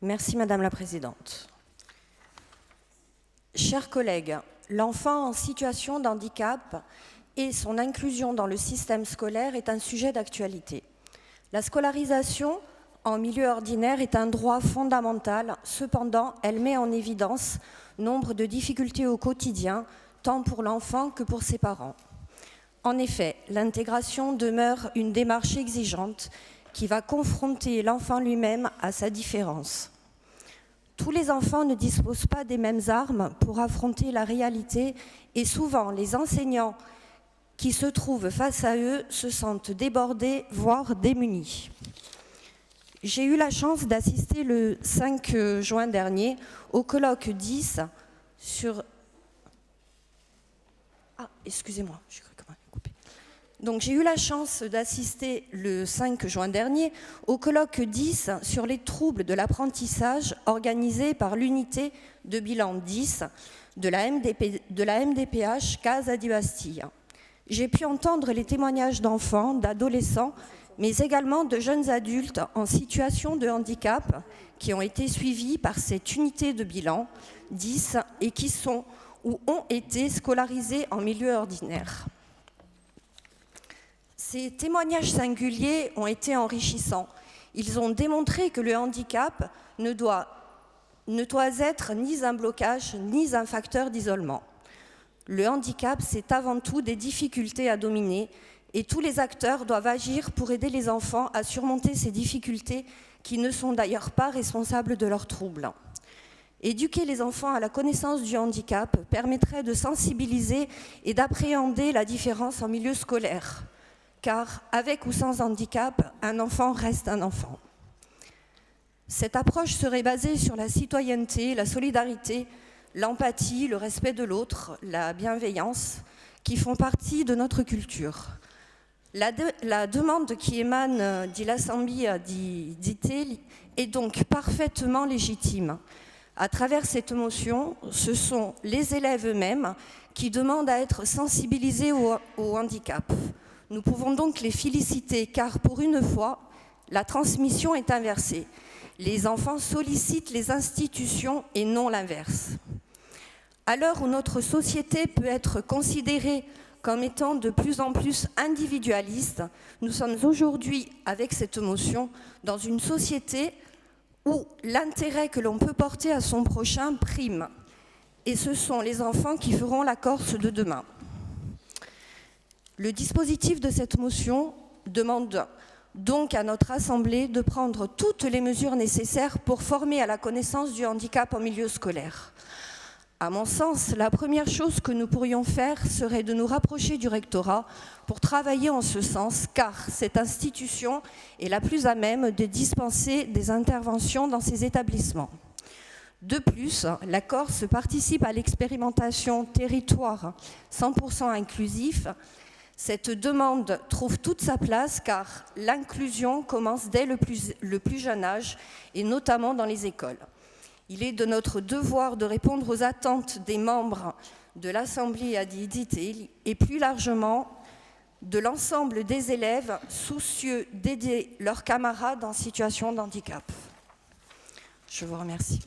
Merci Madame la Présidente. Chers collègues, l'enfant en situation de handicap et son inclusion dans le système scolaire est un sujet d'actualité. La scolarisation en milieu ordinaire est un droit fondamental, cependant, elle met en évidence nombre de difficultés au quotidien, tant pour l'enfant que pour ses parents. En effet, l'intégration demeure une démarche exigeante qui va confronter l'enfant lui-même à sa différence. Tous les enfants ne disposent pas des mêmes armes pour affronter la réalité et souvent les enseignants qui se trouvent face à eux se sentent débordés, voire démunis. J'ai eu la chance d'assister le 5 juin dernier au colloque 10 sur... Ah, excusez-moi, j'ai cru que ça avait coupé. Donc j'ai eu la chance d'assister le 5 juin dernier au colloque 10 sur les troubles de l'apprentissage organisé par l'unité de bilan 10 de la MDPH Casa di Bastia. J'ai pu entendre les témoignages d'enfants, d'adolescents, mais également de jeunes adultes en situation de handicap qui ont été suivis par cette unité de bilan 10 et qui sont ou ont été scolarisés en milieu ordinaire. Ces témoignages singuliers ont été enrichissants. Ils ont démontré que le handicap ne doit être ni un blocage, ni un facteur d'isolement. Le handicap, c'est avant tout des difficultés à dominer et tous les acteurs doivent agir pour aider les enfants à surmonter ces difficultés qui ne sont d'ailleurs pas responsables de leurs troubles. Éduquer les enfants à la connaissance du handicap permettrait de sensibiliser et d'appréhender la différence en milieu scolaire. Car avec ou sans handicap, un enfant reste un enfant. Cette approche serait basée sur la citoyenneté, la solidarité, l'empathie, le respect de l'autre, la bienveillance, qui font partie de notre culture. La demande qui émane de l'Assemblée d'Italie est donc parfaitement légitime. À travers cette motion, ce sont les élèves eux-mêmes qui demandent à être sensibilisés au handicap. Nous pouvons donc les féliciter car pour une fois, la transmission est inversée. Les enfants sollicitent les institutions et non l'inverse. À l'heure où notre société peut être considérée comme étant de plus en plus individualiste, nous sommes aujourd'hui, avec cette motion, dans une société où l'intérêt que l'on peut porter à son prochain prime. Et ce sont les enfants qui feront la Corse de demain. Le dispositif de cette motion demande donc à notre Assemblée de prendre toutes les mesures nécessaires pour former à la connaissance du handicap en milieu scolaire. À mon sens, la première chose que nous pourrions faire serait de nous rapprocher du rectorat pour travailler en ce sens, car cette institution est la plus à même de dispenser des interventions dans ces établissements. De plus, la Corse participe à l'expérimentation territoire 100% inclusif. Cette demande trouve toute sa place car l'inclusion commence dès le plus jeune âge et notamment dans les écoles. Il est de notre devoir de répondre aux attentes des membres de l'Assemblée d'Italie et plus largement de l'ensemble des élèves soucieux d'aider leurs camarades en situation de handicap. Je vous remercie.